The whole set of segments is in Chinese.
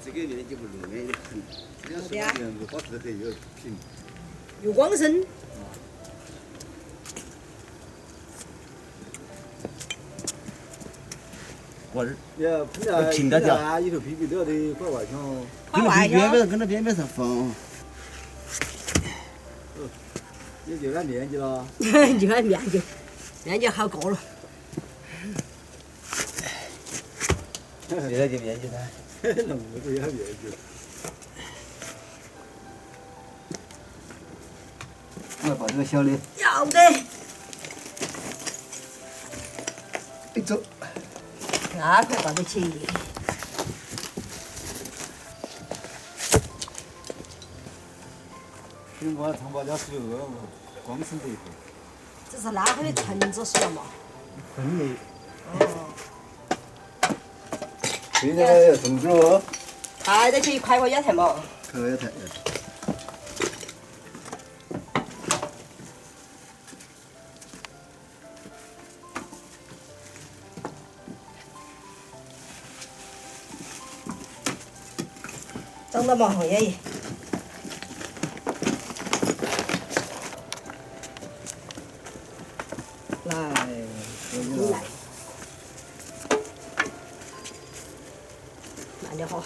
这个面积不弄的很，这样说样子保持得又平。又光身。我儿。呀，平着点。里头皮皮料的块外墙。跟着边边上放。也就按面积了。就按面积，面积好高了。现在就面积噻。弄不出也面积。我把这个小的。要得。哎，走。那快抱得起。苹果长把家树光生这一块。这是哪会的藤子树嘛？分的。哦。现在要种植哦。还得去1块钱才嘛。可以才。长得蛮好耶。来，来。慢点好。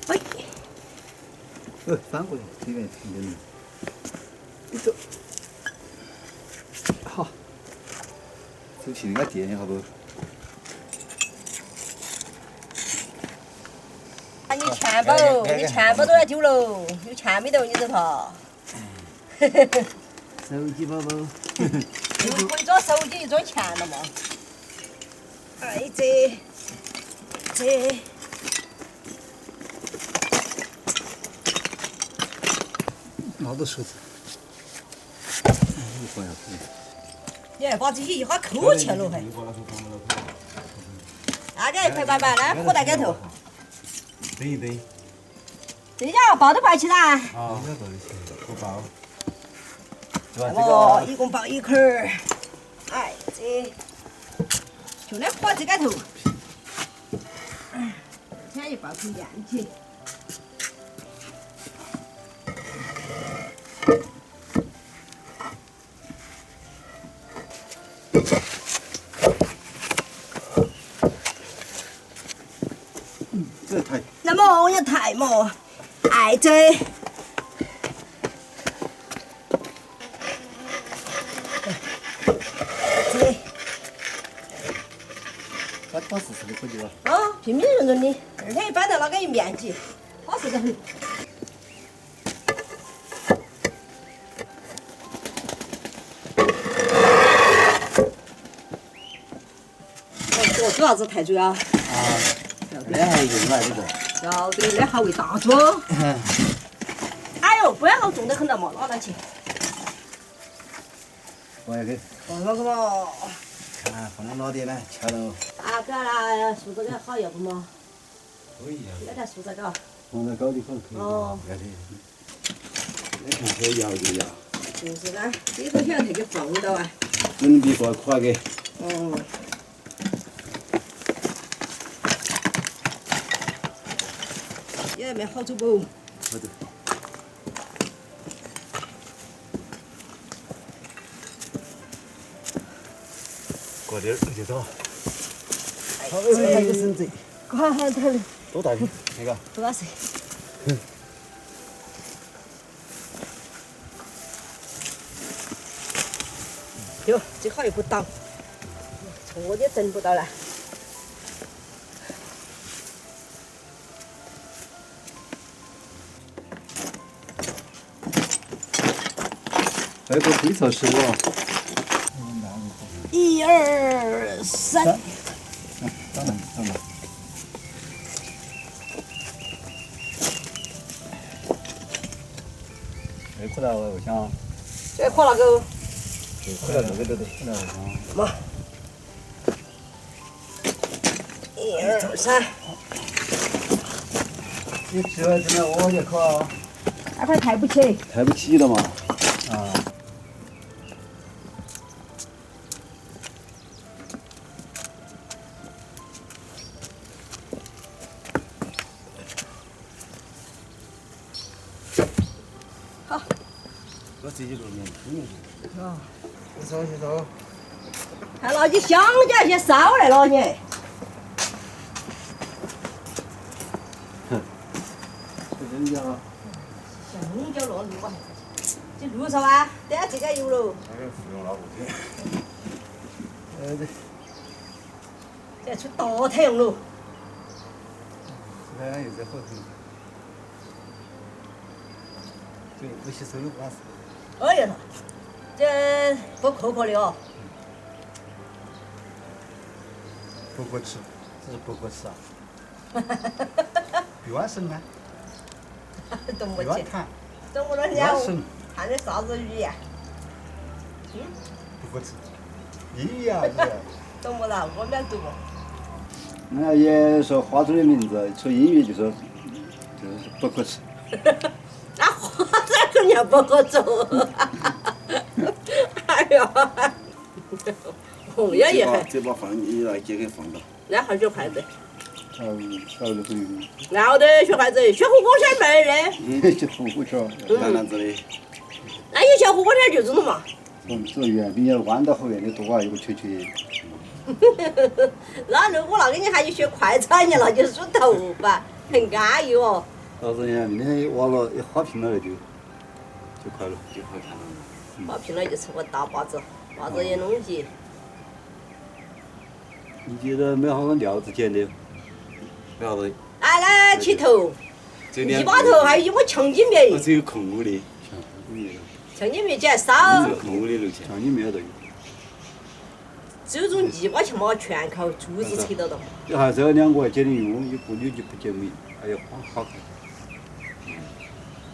哎。翻过来，这边平着呢。你走。好。走起那个电好不？你钱包都要丢了，有钱没得你这套。手机包包。就可以装手机装钱了嘛。哎，这。拿到手指。你还把这些一下抠去了还。那个快板板，那火在盖头。等一等。这家抱都抱起来。啊，应该抱得起，我抱。哦，一共抱1块儿。哎，这就得火这个头。现在就抱出面去。这太。那么我要抬嘛，哎这。巴适是的可以吧？啊，平平顺顺的，而且搬到那个一面积，巴适得很。这啥子抬主要？那还用来这个？要得，那还为大桌。哎呦，不然好重得很了嘛，拿来去。放下去。放那个嘛。看，放到哪点呢？瞧喽。啊，给那树这个好要不嘛？可以呀。那条树这个。放在高地可能可以。哦。要得。你看这摇就摇。就是呢，里头现在这个放到啊。人民币挂垮给。哦。也没好走不？好走。过点就走。好，那个绳子。快好点嘞。多大的？那个。多大岁？哟，这好又不倒，错的整不到了。这个推测是我。1、2、3。当然。这扩大我想。这扩那个。扩大这个都得。扩大我想。嘛。1、2、3。你吃完这边我就烤。那块抬不起。抬不起了嘛。啊。这几路面出面去。啊，洗手洗手。还拿起香蕉去烧来了你。人家香蕉落路啊，这路上啊，等下这个有喽。那个不用拿过去。对，这出大太阳喽。这个又在后头。就不洗手的话是。哎呀，这不可靠的哦。不过吃，这是不过吃啊。比碗省吗？懂不起，比碗谈，懂不了人家比碗省，看的啥子语言？不过吃。英语啊，是。懂不了，我们读不。那也说花猪的名字，说英语就是不可吃。那花这肯定不可做。哎呀，红呀也还，这把饭你来接给放到。那还学筷子，少了很多。然后得学筷子，学火锅馅儿妹的。去吐火圈。烂烂子的。那有些火锅馅儿就这种嘛。这圆比人弯到后面的多啊，有个球球。那如果那个你还去学快餐去，那就是梳头发，很安逸哦。到时候人家明天挖了一花瓶了就快了。就好看了。花瓶了就吃个大把子，把子也弄起。你觉得没好多料子捡的？然后哎，来起头，这一把头还有一把强筋面，只有空屋的，强筋面起来烧，只有空屋的留钱。像你没有的。只有种一把钱嘛，全靠竹子扯到的。还这两个捡的用，一个牛就不捡米，哎呀，好看。